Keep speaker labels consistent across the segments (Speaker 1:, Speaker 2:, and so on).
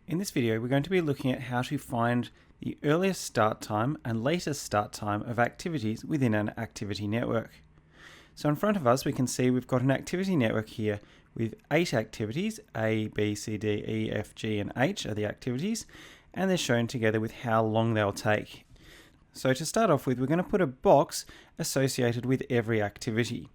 Speaker 1: In this video, we're going to be looking at how to find the earliest start time and latest start time of activities within an activity network. So in front of us, we can see we've got an activity network here with 8 activities. A, B, C, D, E, F, G, and H are the activities, and they're shown together with how long they'll take. So to start off with, we're going to put a box associated with every activity.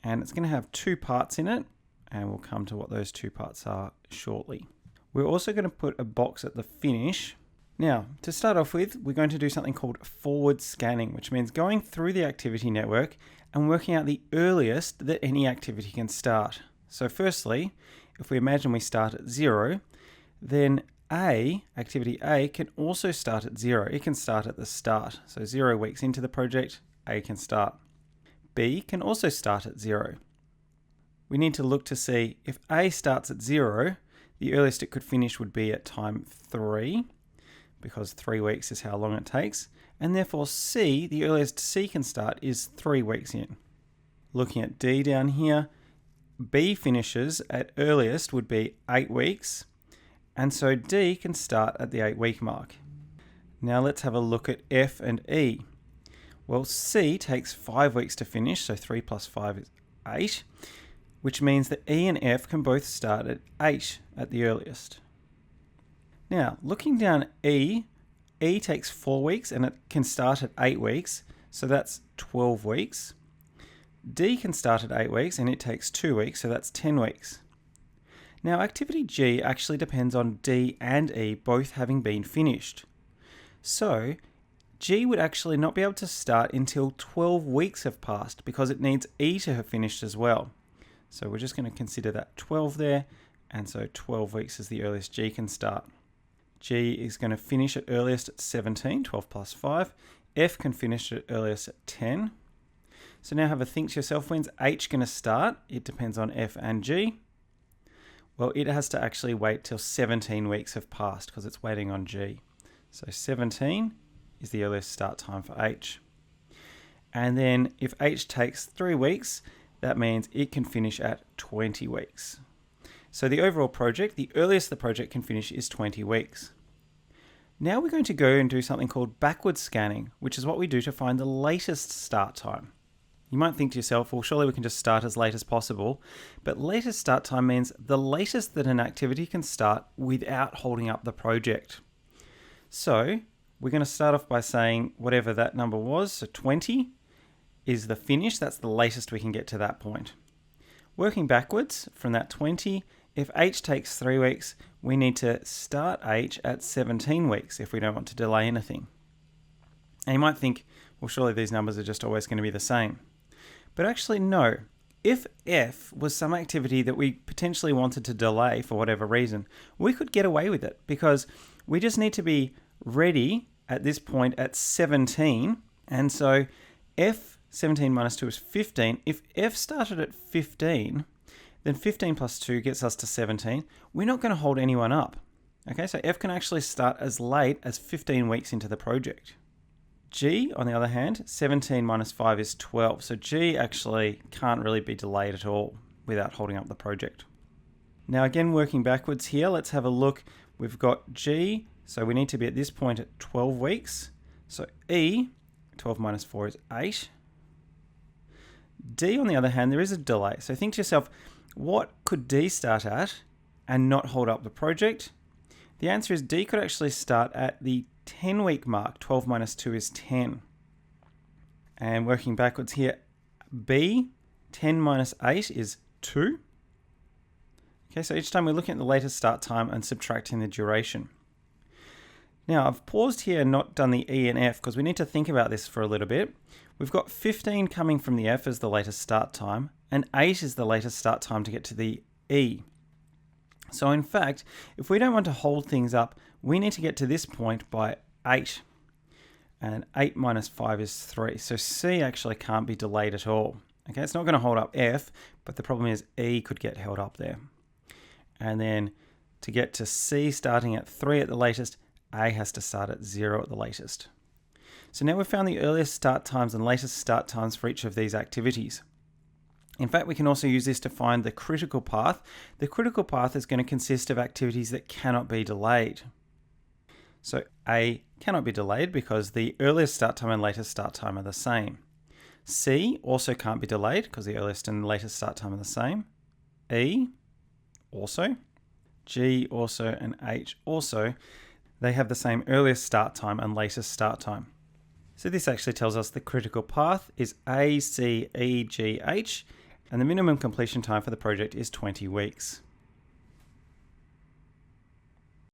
Speaker 1: And it's going to have 2 parts in it, and we'll come to what those 2 parts are shortly. We're also going to put a box at the finish. Now, to start off with, we're going to do something called forward scanning, which means going through the activity network and working out the earliest that any activity can start. So firstly, if we imagine we start at 0, then activity A can also start at 0. It can start at the start. So 0 weeks into the project, A can start. B can also start at 0. We need to look to see if A starts at 0, the earliest it could finish would be at time 3, because 3 weeks is how long it takes. And therefore C, the earliest C can start is 3 weeks in. Looking at D down here, B finishes at earliest would be 8 weeks. And so D can start at the 8-week mark. Now let's have a look at F and E. Well, C takes 5 weeks to finish, so 3 plus 5 is 8. Which means that E and F can both start at 8 at the earliest. Now, looking down at E takes 4 weeks and it can start at 8 weeks, so that's 12 weeks. D can start at 8 weeks and it takes 2 weeks, so that's 10 weeks. Now, activity G actually depends on D and E both having been finished. So, G would actually not be able to start until 12 weeks have passed because it needs E to have finished as well. So we're just going to consider that 12 there, and so 12 weeks is the earliest G can start. G is going to finish at earliest at 17, 12 plus 5. F can finish at earliest at 10. So now have a think to yourself, when's H going to start? It depends on F and G. Well, it has to actually wait till 17 weeks have passed because it's waiting on G. So 17 is the earliest start time for H. And then if H takes 3 weeks, that means it can finish at 20 weeks. So the overall project, the earliest the project can finish is 20 weeks. Now we're going to go and do something called backward scanning, which is what we do to find the latest start time. You might think to yourself, well, surely we can just start as late as possible. But latest start time means the latest that an activity can start without holding up the project. So we're going to start off by saying whatever that number was, so 20. Is the finish, that's the latest we can get to that point. Working backwards from that 20, if H takes 3 weeks, we need to start H at 17 weeks if we don't want to delay anything. And you might think, well, surely these numbers are just always going to be the same. But actually, no. If F was some activity that we potentially wanted to delay for whatever reason, we could get away with it because we just need to be ready at this point at 17. And so F 17 minus 2 is 15. If F started at 15, then 15 plus 2 gets us to 17. We're not going to hold anyone up. Okay, so F can actually start as late as 15 weeks into the project. G, on the other hand, 17 minus 5 is 12. So G actually can't really be delayed at all without holding up the project. Now again, working backwards here, let's have a look. We've got G, so we need to be at this point at 12 weeks. So E, 12 minus 4 is 8. D, on the other hand, there is a delay. So think to yourself, what could D start at and not hold up the project? The answer is D could actually start at the 10-week mark. 12 minus 2 is 10. And working backwards here, B, 10 minus 8 is 2. Okay, so each time we're looking at the latest start time and subtracting the duration. Now, I've paused here and not done the E and F because we need to think about this for a little bit. We've got 15 coming from the F as the latest start time, and 8 is the latest start time to get to the E. So in fact, if we don't want to hold things up, we need to get to this point by 8. And 8 minus 5 is 3. So C actually can't be delayed at all. Okay, it's not going to hold up F, but the problem is E could get held up there. And then to get to C starting at 3 at the latest, A has to start at 0 at the latest. So now we've found the earliest start times and latest start times for each of these activities. In fact, we can also use this to find the critical path. The critical path is going to consist of activities that cannot be delayed. So A cannot be delayed because the earliest start time and latest start time are the same. C also can't be delayed because the earliest and latest start time are the same. E also. G also, and H also. They have the same earliest start time and latest start time. So this actually tells us the critical path is A, C, E, G, H, and the minimum completion time for the project is 20 weeks.